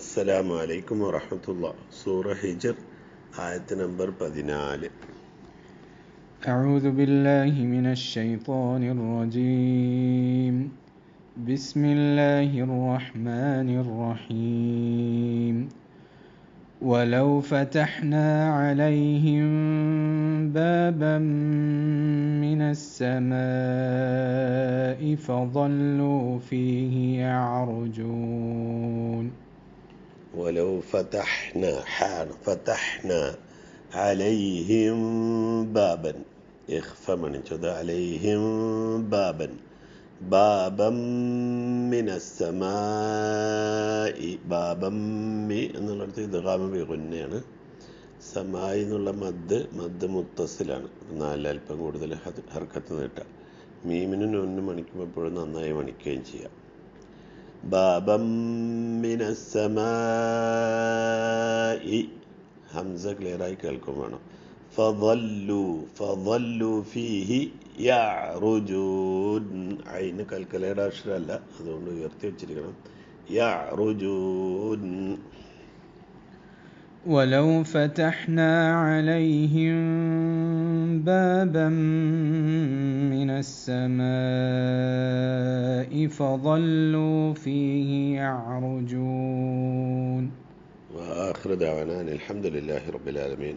السلام عليكم ورحمة الله. سورة هجر آية نمبر 14. أعوذ بالله من الشيطان الرجيم. بسم الله الرحمن الرحيم. ولو فتحنا عليهم بابا من السماء فظلوا فيه يعرجون. ولو فتحنا عليهم بابا من عليهم بابا من السماء എന്നുള്ളടത്ത് ഇദ്ഗാം ബിഗുന്നയാണ്. സമായി എന്നുള്ള മദ് മുത്തസിലാണ്. അല്പം കൂടുതൽ ഹർക്കത്ത് നീട്ടാം. മീമിനും നൂനിനും മണിക്കുമ്പോൾ എപ്പോഴും നന്നായി മണിക്കുകയും ചെയ്യാം. ബാബം മിനസ്സമായി ഹംസ ക്ലിയറായി കേൾക്കും വേണം. ഫളല്ലു ഫീഹി യഅറുജൂൻ. ഐന് കൽക്കലയുടെ അക്ഷരമല്ല, അതുകൊണ്ട് ഉയർത്തി വെച്ചിരിക്കണം. യഅറുജൂൻ. ولو فتحنا عليهم بابا من السماء فظلوا فيه يعرجون. وآخر دعوانا الحمد لله رب العالمين.